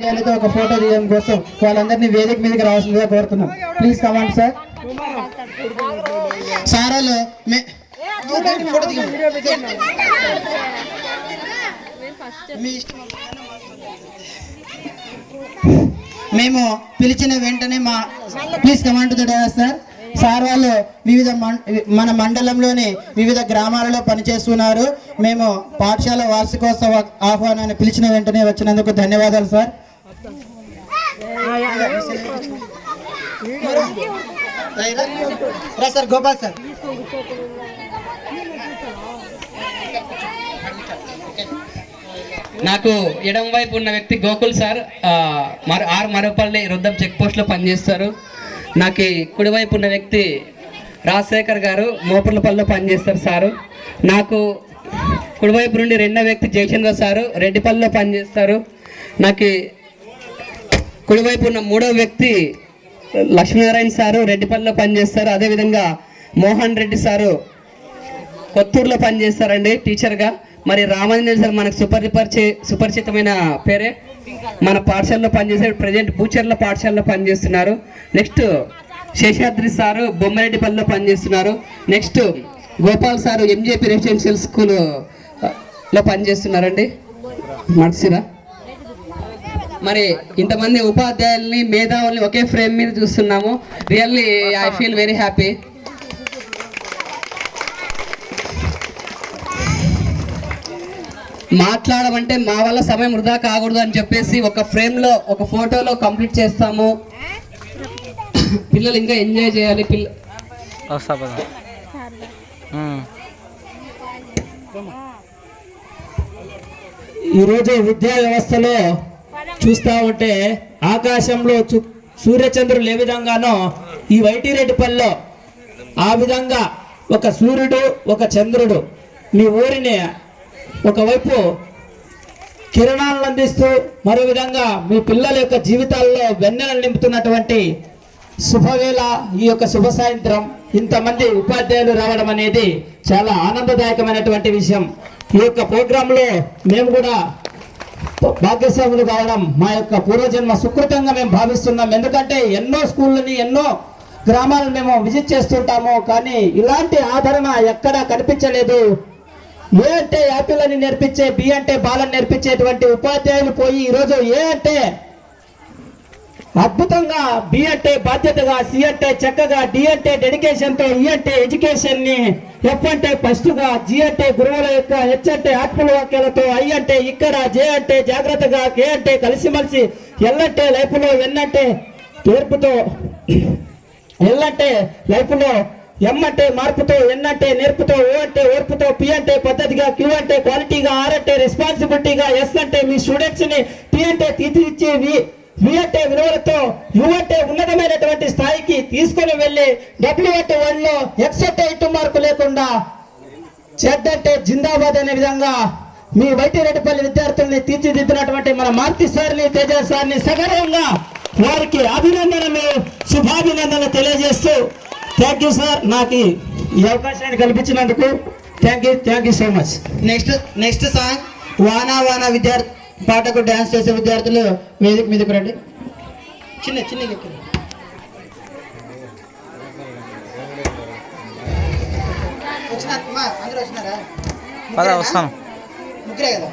ఉపాధ్యాయులతో ఒక ఫోటో తీయడం కోసం వాళ్ళందరినీ వేదిక మీదకి రావాల్సిందిగా కోరుతున్నాం. Please command sir. సారాలు మేము పిలిచిన వెంటనే please command to the sir. Sir వాళ్ళు మన మండలంలోని వివిధ గ్రామాలలో పనిచేస్తున్నారు. మేము పాఠశాల వార్షికోత్సవ ఆహ్వానాన్ని పిలిచిన వెంటనే వచ్చినందుకు ధన్యవాదాలు సార్. Sir Gopal sir. నాకు ఎడం వైపు ఉన్న వ్యక్తి గోకుల్ సార్, మరోపల్లి రుద్దం చెక్ పోస్ట్లో పనిచేస్తారు. నాకు కుడివైపు ఉన్న వ్యక్తి రాజశేఖర్ గారు మోపర్లపల్లిలో పనిచేస్తారు సారు. నాకు కుడివైపు నుండి రెండో వ్యక్తి జయచంద్ర సారు రెడ్డిపల్లిలో పనిచేస్తారు. నాకు కుడివైపు ఉన్న మూడో వ్యక్తి లక్ష్మీనారాయణ సారు రెడ్డిపల్లిలో పనిచేస్తారు. అదేవిధంగా మోహన్ రెడ్డి సారు కొత్తూరులో పనిచేస్తారండి టీచర్గా. మరి రామాంజనేయులు సార్ మనకు సుపరిచితమైన పేరే, మన పాఠశాలలో పనిచేసే ప్రజెంట్ బూచర్ల పాఠశాలలో పనిచేస్తున్నారు. నెక్స్ట్ శేషాద్రి సారు బొమ్మరెడ్డిపల్లిలో పనిచేస్తున్నారు. Next Gopal sir MJP residential స్కూల్లో పనిచేస్తున్నారండి మడ్సిరా. మరి ఇంతమంది ఉపాధ్యాయుల్ని మేధావుల్ని ఒకే ఫ్రేమ్ మీద చూస్తున్నాము. Really I feel very happy. మాట్లాడమంటే మా వల్ల సమయం వృధా కాకూడదు అని చెప్పేసి ఒక ఫ్రేమ్లో ఒక ఫోటోలో కంప్లీట్ చేస్తాము. పిల్లలు ఇంకా ఎంజాయ్ చేయాలి. ఈరోజు విద్యా వ్యవస్థలో చూస్తూ ఉంటే ఆకాశంలో సూర్యచంద్రులు ఏ విధంగానో ఈ వైటిరెడ్డిపల్లిలో ఆ విధంగా ఒక సూర్యుడు ఒక చంద్రుడు మీ ఊరిని ఒకవైపు కిరణాలను అందిస్తూ మరో విధంగా మీ పిల్లల యొక్క జీవితాల్లో వెన్నెలను నింపుతున్నటువంటి శుభవేళ ఈ యొక్క శుభ సాయంత్రం ఇంతమంది ఉపాధ్యాయులు రావడం అనేది చాలా ఆనందదాయకమైనటువంటి విషయం. ఈ యొక్క ప్రోగ్రాంలో మేము కూడా భాగ్యస్వాములు కావడం మా యొక్క పూర్వజన్మ సుకృతంగా మేము భావిస్తున్నాం. ఎందుకంటే ఎన్నో స్కూళ్ళని ఎన్నో గ్రామాలను మేము విజిట్ చేస్తుంటాము, కానీ ఇలాంటి ఆదరణ ఎక్కడా కనిపించలేదు. ఏ అంటే యాపిల్ అని నేర్పించే, బి అంటే బాలని నేర్పించేటువంటి ఉపాధ్యాయులు పోయి ఈరోజు ఏ అంటే అద్భుతంగా, బి అంటే బాధ్యతగా, సి అంటే చక్కగా, డి అంటే డెడికేషన్తో, ఈ అంటే ఎడ్యుకేషన్ ని, ఎఫ్ అంటే ఫస్ట్ గా, జి అంటే గురువుల యొక్క, హెచ్ అంటే ఆత్మల వాక్యాలతో, ఐ అంటే ఇక్కడ, జే అంటే జాగ్రత్తగా, కే అంటే కలిసిమలిసి, ఎల్ అంటే లైఫ్ లో, ఎన్ అంటే నేర్పుతో, ఎల్ అంటే లైఫ్ లో, ఎం అంటే మార్పుతో, ఎన్ అంటే నేర్పుతో, ఓ అంటే ఓర్పుతో, పి అంటే పద్ధతిగా, క్యూ అంటే క్వాలిటీగా, ఆర్ అంటే రెస్పాన్సిబిలిటీగా, ఎస్ అంటే మీ స్టూడెంట్స్ ని, టి అంటే తీర్చిదిద్దే, వి అంటే విలువలతో, యు అంటే ఉన్నతమైనటువంటి స్థాయికి తీసుకొని వెళ్ళి, డబ్ల్యూ అంటే వన్లో, ఎక్స్ అంటే ఇటు మార్కు లేకుండా, జెడ్ అంటే జిందాబాద్ అనే విధంగా మీ వైటిరెడ్డిపల్లి విద్యార్థుల్ని తీర్చిదిద్దినటువంటి మన మారుతి సార్ని, తేజ సార్ని సగర్వంగా వారికి అభినందనలు, శుభాభినందనలు తెలియజేస్తూ థ్యాంక్ యూ సార్, నాకు ఈ అవకాశాన్ని కల్పించినందుకు thank you so much. Next song వానా వానా విద్యార్థి పాటకు డ్యాన్స్ చేసే విద్యార్థులు వేదిక మీదకు రండి. చిన్న అందరూ వచ్చినారా? వస్తాను, ముగ్గురే కదా.